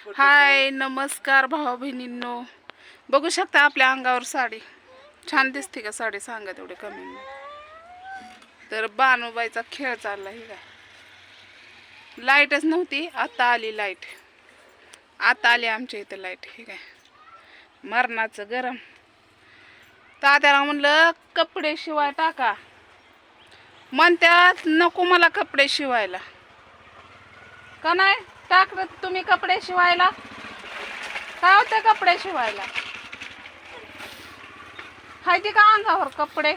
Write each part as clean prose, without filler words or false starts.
हाय नमस्कार भाऊ बहिणींनो, बघू शकता आपल्या अंगावर साडी छान दिसते का? साडी सांगा तेवढे कमेंट. तर बानूबाईचा खेळ चालला ही काय, लाईटच नव्हती, आता आली लाईट. आता आली आमच्या इथं लाईट. हे काय मरणाचं गरम. तात्याला म्हणलं कपडे शिवाय टाका, म्हणत्यात नको मला कपडे शिवायला. का नाही टाकलं तुम्ही कपडे शिवायला? काय होते कपडे शिवायला? हायती का अंगावर कपडे?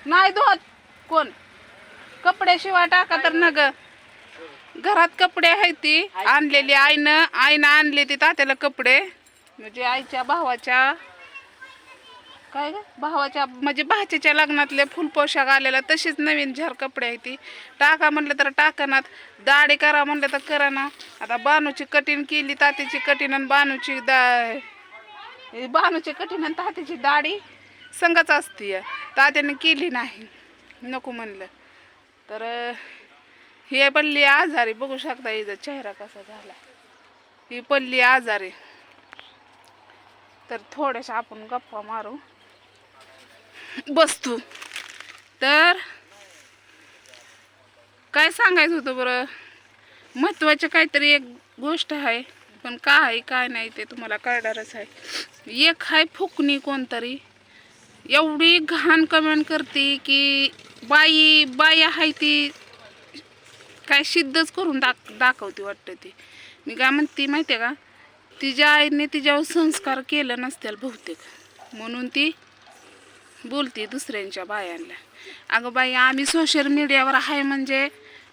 नाही धुत कोण कपडे शिवाय टाका तर न ग. घरात कपडे आहेत ती आणलेली आईनं आणले ती तात्याला कपडे, म्हणजे आईच्या भावाच्या काय ग भावाच्या म्हणजे भाच्याच्या लग्नातले फुल पोशाख आलेला, तशीच नवीन झार कपडे आहे ती. टाका म्हणलं तर टाकनात, दाढी करा म्हणलं तर करा ना. आता बानूची कटिंग केली, तात्याची कटिंग आणि बानूची कटिंग आणि तात्याची दाढी संगच असते. तात्याने केली नाही, नको म्हणलं. तर हे पडली आजारी, बघू शकता हिचा चेहरा कसा झाला. ही पडली आजारी. तर थोड्याशा आपण गप्पा मारू बसतो. तर काय सांगायचं होतं बरं, महत्वाचं काहीतरी एक गोष्ट आहे, पण काय आहे काय नाही ते तुम्हाला कळणारच आहे. एक आहे फुकणी कोणतरी, एवढी घाण कमेंट करते की बाई आहे ती काय सिद्धच करून दाखवते वाटतं. ती मी काय म्हणते माहिती आहे का, तिच्या आईने तिच्यावर संस्कार केलं नसतील बहुतेक, म्हणून ती बोलते दुसऱ्यांच्या बायांना. अगं बाई, आम्ही सोशल मीडियावर आहे म्हणजे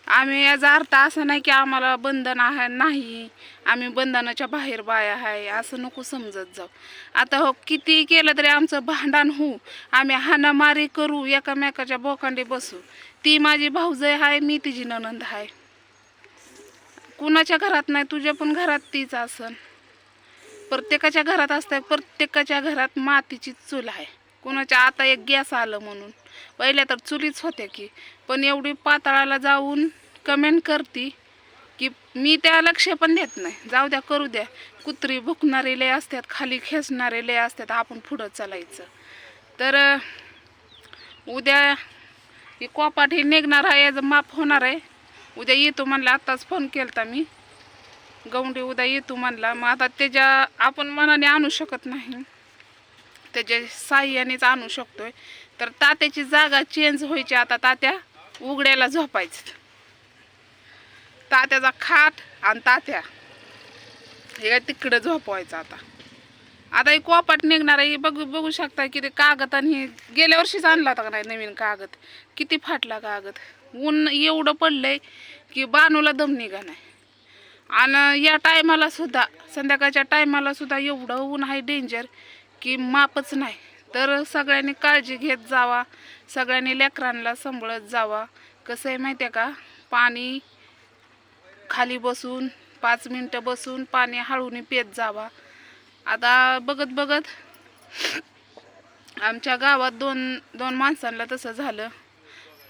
आम्ही याचा अर्थ असं नाही की आम्हाला बंधन आहे, नाही आम्ही बंधनाच्या बाहेर बाया आहे असं नको समजत जाऊ. आता हो किती केलं तरी आमचं भांडण होऊ, आम्ही हाणामारी करू, एकामेकाच्या बोकांडी बसू. ती माझी भाऊजय आहे, मी तिची नणंद आहे. कुणाच्या घरात नाही, तुझ्या पण घरात तीच असन. प्रत्येकाच्या घरात असतं, प्रत्येकाच्या घरात मातीची चूल आहे. कुणाच्या आता एक गॅस आलं म्हणून, पहिल्या तर चुलीच होत्या की. पण एवढी पाताळाला जाऊन कमेंट करती की मी त्या लक्ष पण देत नाही. जाऊ द्या, करू द्या. कुत्री भुकणारे लय असतात, खाली खेचणारे लय असतात, आपण पुढं चालायचं. तर उद्या ही कोपाट ही निघणार आहे, याचं माप होणार आहे. उद्या येतो म्हणलं, आत्ताच फोन केलता मी. गौंडी उद्या येतो म्हणला. मग आता त्याच्या आपण मनाने आणू शकत नाही, त्याच्या साह्यानेच आणू शकतोय. तर तात्याची जागा चेंज व्हायची. आता तात्या उघड्याला झोपायचं, तात्याचा खाट आणि तात्या हे काय तिकडं झोपवायचं. आता ही कोपाट निघणार आहे. बघू शकता की ते कागद, आणि गेल्या वर्षीच आणला होता का नाही नवीन कागद, किती फाटला कागद. ऊन एवढं पडलंय की बानूला दम निघा नाही. आणि या टायमाला सुद्धा, संध्याकाळच्या टायमाला सुद्धा एवढं ऊन आहे डेंजर की मापच नाही. तर सगळ्यांनी काळजी घेत जावा, सगळ्यांनी लेकरांना सांभाळत जावा. कसं आहे माहिती आहे का, पाणी खाली बसून 5 मिनटं बसून पाणी हळूनी पेत जावा. आता बघत आमच्या गावात दोन माणसांना तसं झालं.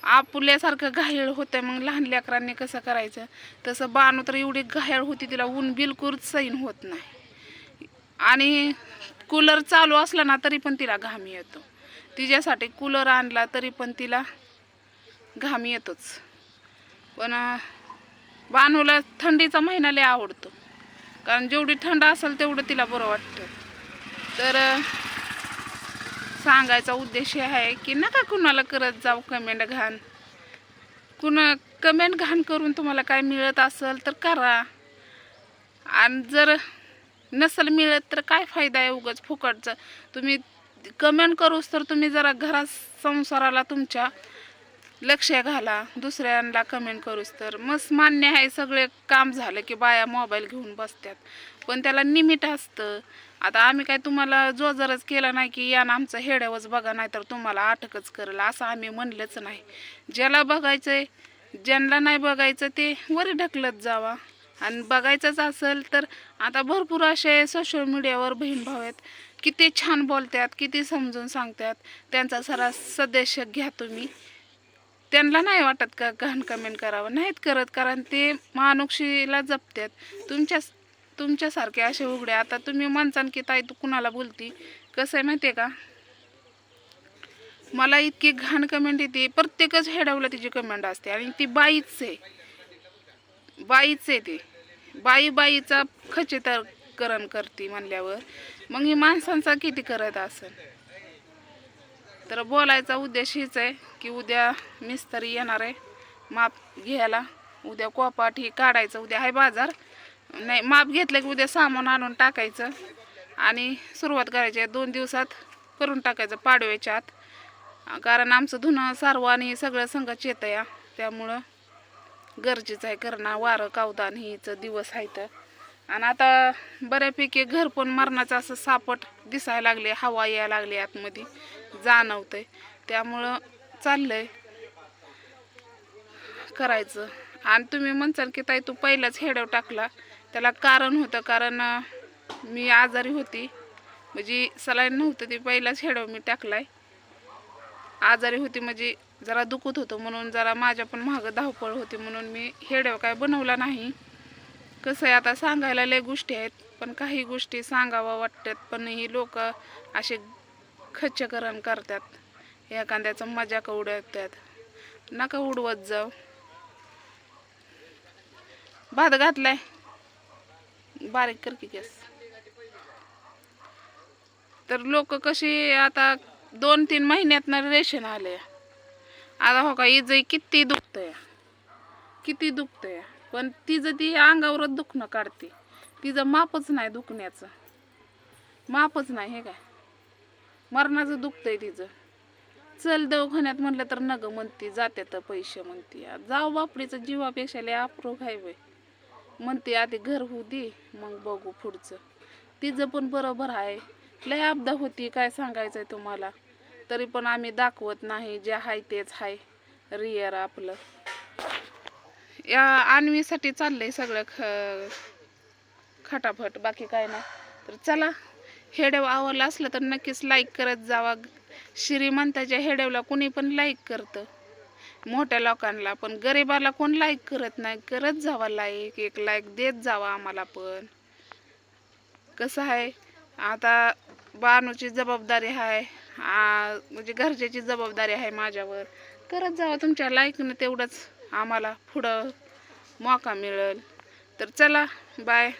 आपुल्यासारखं घायल होतं. मग लहान लेकरांनी कसं करायचं, तसं बानू तर एवढी घायल होती, तिला ऊन बिलकुल सैन होत नाही. आणि कूलर चालू असला ना तरी पण तिला घाम येतो. तिच्यासाठी कूलर आणला तरी पण तिला घाम येतोच. पण बानूला थंडीचा महिना लय आवडतो, कारण जेवढी थंड असेल तेवढं तिला बरं वाटतं. तर सांगायचा उद्देश आहे की नका कुणाला करत जाऊ कमेंट घाण. कमेंट घाण करून तुम्हाला काय मिळत असेल तर करा, आणि जर नसेल मिळत तर काय फायदा आहे उगाच फुकटचं. तुम्ही कमेंट करूच तर तुम्ही जरा घरात संसाराला तुमच्या लक्ष घाला. दुसऱ्यांना कमेंट करूच तर मस्त मान्य आहे, सगळे काम झालं की बाया मोबाईल घेऊन बसतात, पण त्याला लिमिट असतं. आता आम्ही काय तुम्हाला जोजरच केला नाही की या ना आमचं हेड्यावच बघा, नाही तर तुम्हाला अटकच करेल असं आम्ही म्हणलंच नाही. ज्याला बघायचंय, ज्यांना नाही बघायचं ते वर ढकलत जावा. आणि बघायचंच असेल तर आता भरपूर असे सोशल मीडियावर बहीण भाऊ आहेत, किती छान बोलतात, किती समजून सांगतात. त्यांचा सरा सदस्य घ्या तुम्ही. त्यांना नाही वाटत का घाण कमेंट करावं, नाहीत करत, कारण ते मानुक्षीला जपतात. तुमच्यासारखे असे उघडे, आता तुम्ही म्हणसान की ताई तू कुणाला बोलती, कसं आहे माहिती आहे का, मला इतकी घाण कमेंट येते, प्रत्येकच हेडवलं तिची कमेंट असते, आणि ती बाईच आहे ती बाईचा खचितकरण करते म्हणल्यावर मग ही माणसांचा किती करत असेल. तर बोलायचा उद्देश हीच आहे की उद्या मिस्त्री येणार आहे माप घ्यायला, उद्या कोपाट ही काढायचं, उद्या आहे बाजार, नाही माप घेतलं की उद्या सामान आणून टाकायचं आणि सुरुवात करायची. 2 दिवसात करून टाकायचं पाडव्याच्या आत, कारण आमचं धुणं सारवं आणि सगळं संगच येतं या, त्यामुळं गरजेचं आहे करणं. वारं कावदान हीच दिवस आहेत, आणि आता बऱ्यापैकी घर पण मरणाचं असं सापट दिसायला लागले, हवा यायला लागली आतमध्ये जाणवतंय, त्यामुळं चाललंय करायचं. आणि तुम्ही म्हणसाल की ताई तू पहिलाच हेडव टाकला, त्याला कारण होतं, कारण मी आजारी होती, म्हणजे सलाईन नव्हतं, ते पहिलाच हेडव मी टाकलाय. आजारी होती म्हणजे जरा दुखत होतं म्हणून, जरा माझ्या पण मागं धावपळ होती म्हणून मी हेडव काय बनवला नाही. कसं आहे आता सांगायला लय गोष्टी आहेत, पण काही गोष्टी सांगावं वाटतात, पण ही लोक असे खच्चकरण करतात, एखाद्याचं मजाक उडवतात. नका उडवत जाऊ. भात घातलाय बारीक कर की गॅस. तर लोक कशी आता 2-3 महिन्यातनं रेशन आले, आता हो का इजही किती दुखतंय, पण तिचं ती अंगावरच दुखणं काढते, तिचं मापच नाही, दुखण्याचं मापच नाही. हे काय मरणाचं दुखतंय तिचं. चल दवाखान्यात म्हणलं तर नग म्हणते, जात्यात पैसे म्हणते, जाऊ बापडीचं जीवापेक्षा लय अप्रूप आहे बाई म्हणते, आधी घर होऊ दे मग बघू पुढचं. तिचं पण बरोबर आहे, लय आपदा होती, काय सांगायचंय तुम्हाला, तरी पण आम्ही दाखवत नाही, जे आहे तेच आहे रिअर आपलं. या अन्वीसाठी चाललंय सगळं खटाफट, बाकी काय नाही. तर चला, हेडव आवडलं असलं तर नक्कीच लाईक करत जावा. श्रीमंताच्या हेडवला कोणी पण लाईक करतं, मोठ्या लोकांना, पण गरिबाला कोण लाईक करत नाही. करत जावा लाईक, एक लाईक देत जावा आम्हाला पण. कसं आहे आता बानूची जबाबदारी आहे, म्हणजे घरच्याची जबाबदारी आहे माझ्यावर. करत जावा, तुमच्या लाईकनं तेवढंच आम्हाला पुढं मौका मिळेल. तर चला बाय.